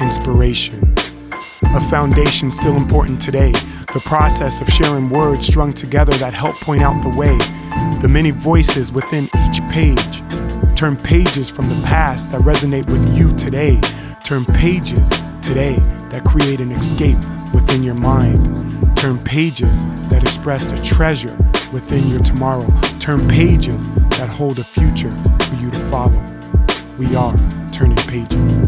inspiration. A foundation still important today, the process of sharing words strung together that help point out the way, the many voices within each page. Turn pages from the past that resonate with you today. Turn pages today that create an escape within your mind. Turn pages that express the treasure within your tomorrow. Turn pages that hold a future for you to follow. We are turning pages.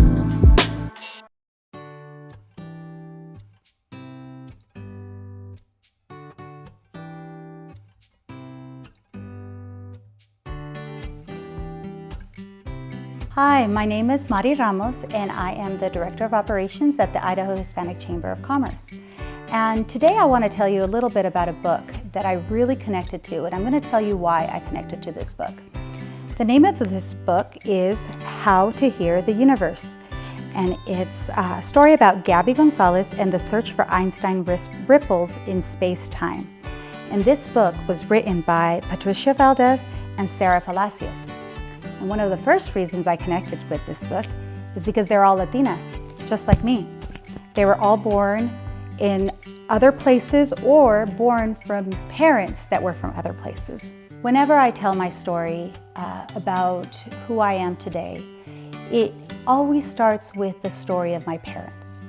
Hi, my name is Mari Ramos, and I am the Director of Operations at the Idaho Hispanic Chamber of Commerce. And today I want to tell you a little bit about a book that I really connected to, and I'm going to tell you why I connected to this book. The name of this book is How to Hear the Universe, and it's a story about Gabby Gonzalez and the search for Einstein ripples in space-time. And this book was written by Patricia Veldez and Sarah Palacios. And one of the first reasons I connected with this book is because they're all Latinas, just like me. They were all born in other places or born from parents that were from other places. Whenever I tell my story about who I am today, it always starts with the story of my parents.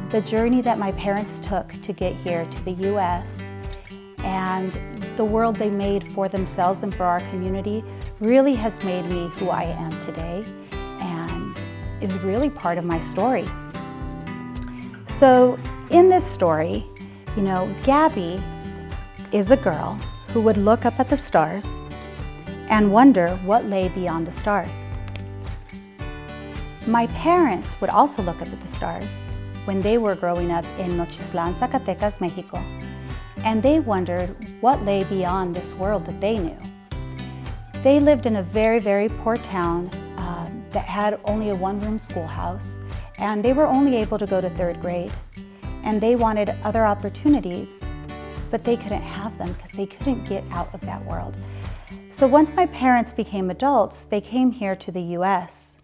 The journey that my parents took to get here to the U.S. and the world they made for themselves and for our community really has made me who I am today and is really part of my story. So in this story, Gabby is a girl who would look up at the stars and wonder what lay beyond the stars. My parents would also look up at the stars when they were growing up in Nochislan, Zacatecas, Mexico, and they wondered what lay beyond this world that they knew. They lived in a very, very poor town that had only a one-room schoolhouse, and they were only able to go to 3rd grade. And they wanted other opportunities, but they couldn't have them because they couldn't get out of that world. So once my parents became adults, they came here to the US.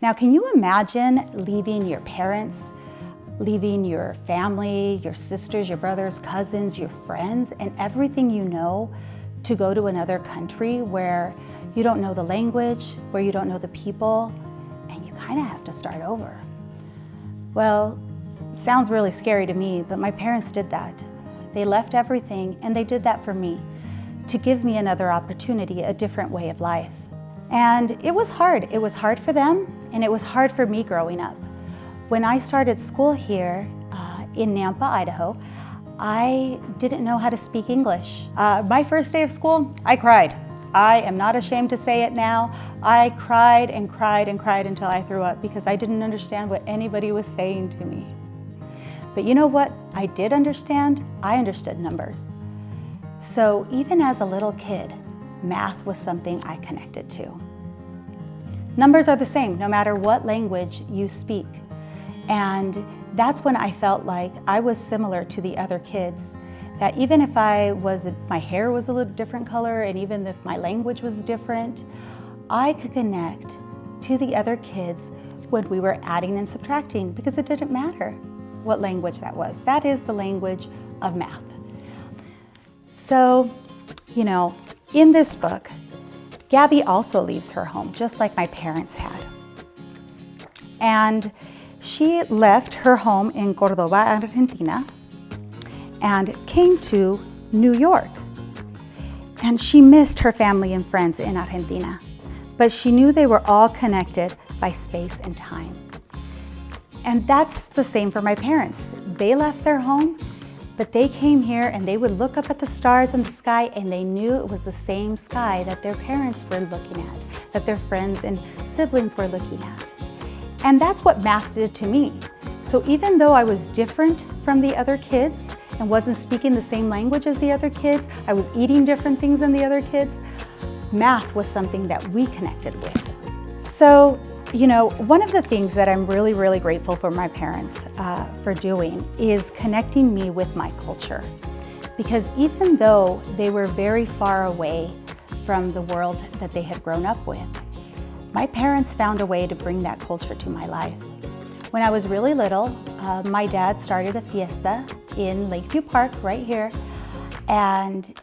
Now, can you imagine leaving your parents, leaving your family, your sisters, your brothers, cousins, your friends, and everything you know to go to another country where you don't know the language, where you don't know the people, and you kind of have to start over? Well, it sounds really scary to me, but my parents did that. They left everything, and they did that for me, to give me another opportunity, a different way of life. And it was hard. It was hard for them, and it was hard for me growing up. When I started school here in Nampa, Idaho, I didn't know how to speak English. My first day of school, I cried. I am not ashamed to say it now. I cried and cried and cried until I threw up because I didn't understand what anybody was saying to me. But you know what I did understand? I understood numbers. So even as a little kid, math was something I connected to. Numbers are the same no matter what language you speak. And that's when I felt like I was similar to the other kids. That even if my hair was a little different color and even if my language was different, I could connect to the other kids when we were adding and subtracting because it didn't matter what language that was. That is the language of math. So, in this book, Gabby also leaves her home, just like my parents had. And she left her home in Cordoba, Argentina, and came to New York. And she missed her family and friends in Argentina, but she knew they were all connected by space and time. And that's the same for my parents. They left their home, but they came here and they would look up at the stars in the sky and they knew it was the same sky that their parents were looking at, that their friends and siblings were looking at. And that's what math did to me. So even though I was different from the other kids and wasn't speaking the same language as the other kids, I was eating different things than the other kids, math was something that we connected with. So, one of the things that I'm really, really grateful for my parents for doing is connecting me with my culture. Because even though they were very far away from the world that they had grown up with, my parents found a way to bring that culture to my life. When I was really little, my dad started a fiesta in Lakeview Park right here, and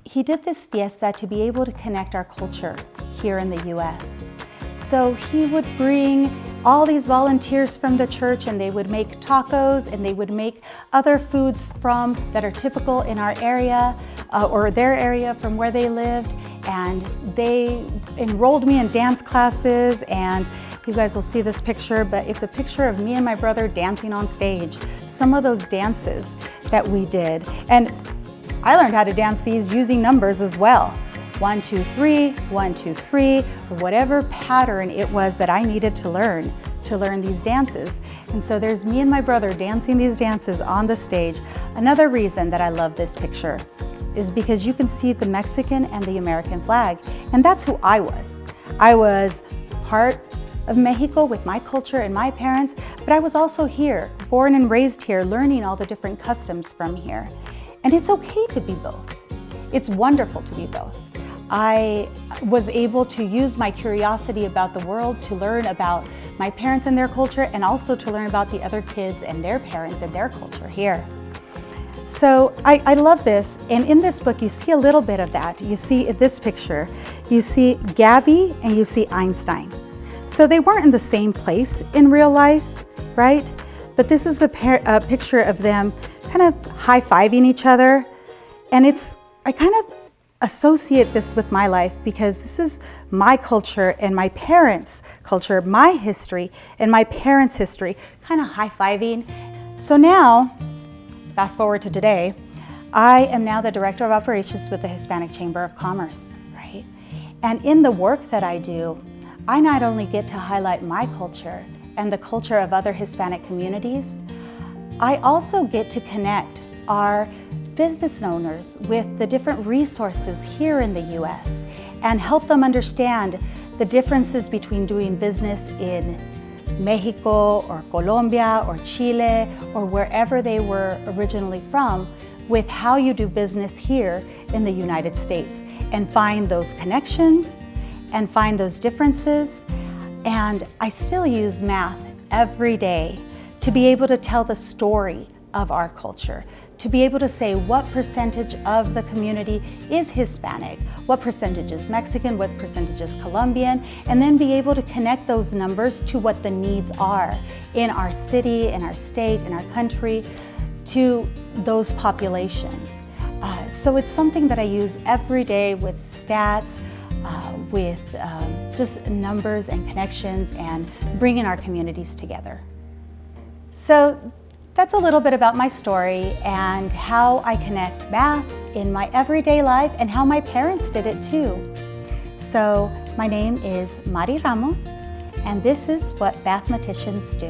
he did this fiesta to be able to connect our culture here in the U.S. So he would bring all these volunteers from the church, and they would make tacos, and they would make other foods that are typical in our area or their area from where they lived. And they enrolled me in dance classes, and you guys will see this picture, but it's a picture of me and my brother dancing on stage. Some of those dances that we did. And I learned how to dance these using numbers as well. 1, 2, 3, 1, 2, 3, or whatever pattern it was that I needed to learn these dances. And so there's me and my brother dancing these dances on the stage. Another reason that I love this picture is because you can see the Mexican and the American flag. And that's who I was. I was part of Mexico with my culture and my parents, but I was also here, born and raised here, learning all the different customs from here. And it's okay to be both. It's wonderful to be both. I was able to use my curiosity about the world to learn about my parents and their culture, and also to learn about the other kids and their parents and their culture here. So I love this, and in this book you see a little bit of that. You see in this picture, you see Gabby and you see Einstein. So they weren't in the same place in real life, right? But this is a picture of them kind of high-fiving each other. And I kind of associate this with my life because this is my culture and my parents' culture, my history and my parents' history, kind of high-fiving. So now, fast forward to today, I am now the Director of Operations with the Hispanic Chamber of Commerce, right? And in the work that I do, I not only get to highlight my culture and the culture of other Hispanic communities, I also get to connect our business owners with the different resources here in the U.S. and help them understand the differences between doing business in Mexico or Colombia or Chile or wherever they were originally from with how you do business here in the United States, and find those connections and find those differences. And I still use math every day to be able to tell the story of our culture, to be able to say what percentage of the community is Hispanic, what percentage is Mexican, what percentage is Colombian, and then be able to connect those numbers to what the needs are in our city, in our state, in our country, to those populations. So it's something that I use every day with stats, with just numbers and connections and bringing our communities together. So that's a little bit about my story and how I connect math in my everyday life and how my parents did it too. So my name is Mari Ramos, and this is what mathematicians do.